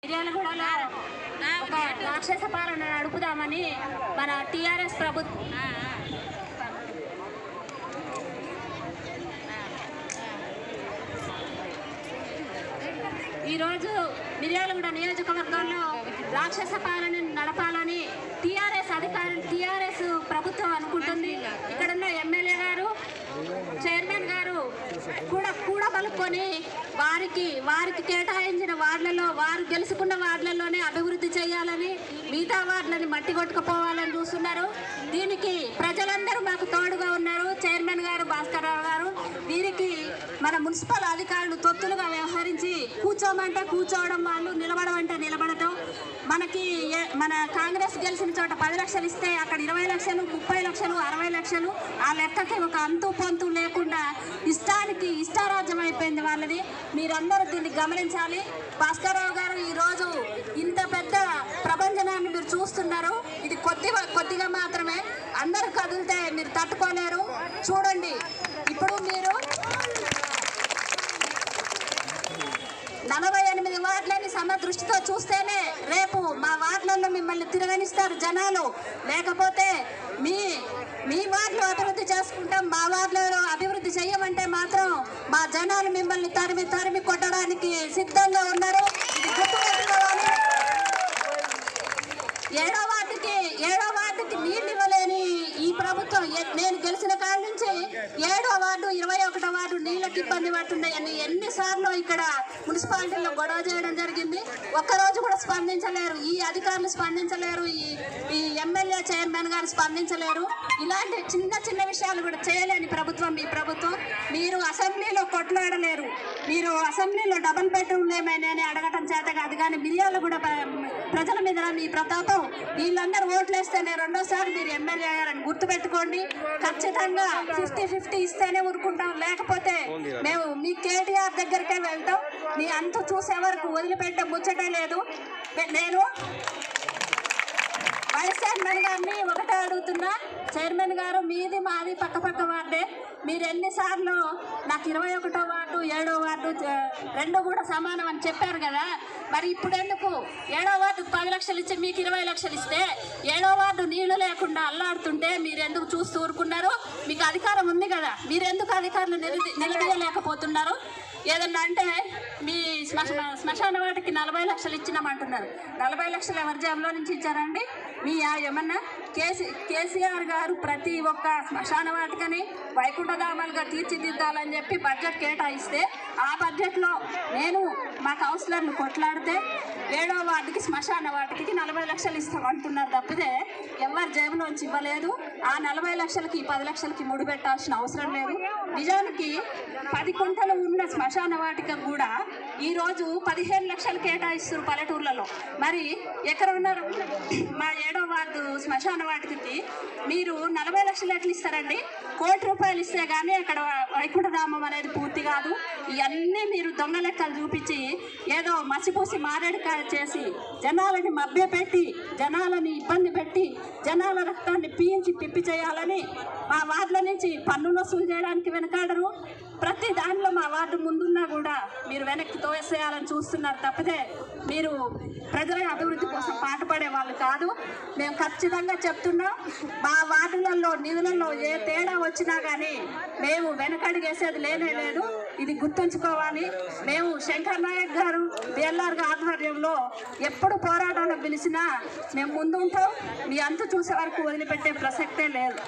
మిర్యాలగూడలో ఒక రాక్షస పాలన నడుపుదామని మన టీఆర్ఎస్ ప్రభుత్వం ఈరోజు మిర్యాలగూడ నియోజకవర్గంలో రాక్షస పాలన నడపాలని టీఆర్ఎస్ ప్రభుత్వం అనుకుంటుంది. ఇక్కడున్న ఎమ్మెల్యే గారు, చైర్మన్ గారు కూడా కలుపుకొని వారికి కేటాయించిన వార్డులలో, వారు గెలుచుకున్న వార్డులలోనే అభివృద్ధి చేయాలని, మిగతా వార్డులని మట్టి కొట్టుకుపోవాలని చూస్తున్నారు. దీనికి ప్రజలందరూ మాకు తోడుగా ఉన్నారు. చైర్మన్ గారు, భాస్కర్ రావు గారు, వీరికి మన మున్సిపల్ అధికారులు తొత్తులుగా వ్యవహరించి కూర్చోమంటే కూర్చోవడం, వాళ్ళు నిలబడమంటే నిలబడటం. మన కాంగ్రెస్ గెలిచిన చోట 10 లక్షలు ఇస్తే అక్కడ 20 లక్షలు, 30 లక్షలు, 60 లక్షలు, ఆ లెక్కకి ఒక అంతు పొంతు లేకుండా ఇష్టారాజ్యం అయిపోయింది వాళ్ళది. మీరందరూ దీన్ని గమనించాలి. భాస్కర్ రావు గారు, ఈరోజు ఇంత పెద్ద ప్రభంజనాన్ని మీరు చూస్తున్నారు. ఇది కొద్దిగా మాత్రమే. అందరూ కదిలితే మీరు తట్టుకోలేరు. చూడండి, ఇప్పుడు మీరు 48 వార్డులని సమదృష్టితో చూస్తేనే రేపు మా వార్డులలో మిమ్మల్ని తిరగనిస్తారు జనాలు. లేకపోతే మీ వార్డులో అభివృద్ధి చేసుకుంటాం, మా వార్డులో అభివృద్ధి చేయమంటే మాత్రం మా జనాలు మిమ్మల్ని తరిమి కొట్టడానికి సిద్ధంగా ఉన్నారు. ఇది గుర్తుపెట్టుకోవాలి. 7వ వార్డుకి నీళ్ళు ఇవ్వలేని ఈ ప్రభుత్వం, నేను గెలిచిన కాడ నుంచి 7వ వార్డు, 21వ వార్డు నీళ్ళకి ఇబ్బంది పడుతున్నాయని ఎన్నిసార్లు ఇక్కడ మున్సిపాలిటీలో గొడవ చేయడం జరిగింది. ఒక్కరోజు కూడా స్పందించలేరు. ఈ అధికారులు స్పందించలేరు, ఈ ఎమ్మెల్యే చైర్మన్ గారు స్పందించలేరు. ఇలాంటి చిన్న విషయాలు కూడా చేయలేని ప్రభుత్వం మీ ప్రభుత్వం. మీరు అసెంబ్లీలో కొట్లాడలేరు. మీరు అసెంబ్లీలో డబుల్ బెడ్రూమ్ ఏమైనా అడగటం చేత కాదు. కానీ మిర్యాలు కూడా ప్రజల మీద మీ ప్రతాపం. వీళ్ళందరూ ఓట్లేస్తేనే రెండోసారి మీరు ఎమ్మెల్యే అయ్యారని గుర్తుపెట్టుకోండి. ఖచ్చితంగా 50-50 ఇస్తేనే ఊరుకుంటాం. లేకపోతే మేము మీ కేటీఆర్ దగ్గరికే వెళ్తాం. మీ అంతు చూసే వరకు వదిలిపెట్టే ముచ్చటే లేదు. నేను వైస్ చైర్మన్ గారిని ఒకటే అడుగుతున్నా. చైర్మన్ గారు, మీది మాది పక్క వార్డే. మీరు ఎన్నిసార్లు నాకు 21వ వార్డు, 7వ వార్డు రెండు కూడా సమానం అని చెప్పారు కదా. మరి ఇప్పుడు ఎందుకు 7వ వార్డుకు 10 లక్షలు ఇచ్చి మీకు 20 లక్షలు ఇస్తే 7వ వార్డు నీళ్లు లేకుండా అల్లాడుతుంటే మీరు ఎందుకు చూస్తూ ఊరుకున్నారు? మీకు అధికారం ఉంది కదా, మీరు ఎందుకు అధికారులు నిలదీయలేకపోతున్నారు? ఏదన్నా అంటే మీ శ్మశాన వాటికి 40 లక్షలు ఇచ్చినామంటున్నారు. 40 లక్షలు ఎవరి జేబులో నుంచి ఇచ్చారండి? మీ ఏమన్నా కేసీఆర్ గారు ప్రతి ఒక్క శ్మశాన వాటికని వైకుంఠధామాలుగా తీర్చిదిద్దాలని చెప్పి బడ్జెట్ కేటాయిస్తే, ఆ బడ్జెట్లో నేను మా కౌన్సిలర్లు కొట్లాడితే 7వ వార్డుకి శ్మశాన వాటికి 40 లక్షలు ఇస్తామంటున్నారు తప్పితే ఎవరి జేబులోంచి ఇవ్వలేదు. ఆ 40 లక్షలకి 10 లక్షలకి ముడిపెట్టాల్సిన అవసరం లేదు. నిజానికి 10 కుంటలు ఉన్న శ్మశాన వాటికి కూడా ఈరోజు 15 లక్షలు కేటాయిస్తారు పల్లెటూర్లలో. మరి ఎక్కడ ఉన్నారు? మా 7వ వార్డు శ్మశాన వాటికి మీరు 40 లక్షలు ఎట్లా ఇస్తారండి? ₹1,00,00,000 ఇస్తే కానీ అక్కడ వైకుంఠధామం అనేది పూర్తి కాదు. ఇవన్నీ మీరు దొంగ లెక్కలు చూపించి ఏదో మసిపూసి మారేడుకాయ చేసి జనాలని మభ్యపెట్టి, జనాలని ఇబ్బంది పెట్టి, జనాల రక్తాన్ని పీల్చి పిప్పి చేయాలని మా వార్డుల నుంచి పన్నులు వసూలు చేయడానికి వెనకాడరు. ప్రతి దానిలో మా వార్డు ముందున్నా కూడా మీరు వెనక్కి తోసేయాలని చూస్తున్నారు తప్పితే మీరు ప్రజల అభివృద్ధి కోసం పాటుపడే వాళ్ళు కాదు. మేము ఖచ్చితంగా చెప్తున్నాం, మా వార్డులలో నిధులలో ఏ తేడా వచ్చినా కానీ మేము వెనకడుగేసేది లేదు. ఇది గుర్తుంచుకోవాలి. మేము శంకర్ నాయక్ గారు, బిఎల్ఆర్ గారి ఆధ్వర్యంలో ఎప్పుడు పోరాటంలో పిలిచినా మేము ముందుంటాం. మీ అంతు చూసే వరకు వదిలిపెట్టే ప్రసక్తే లేదు.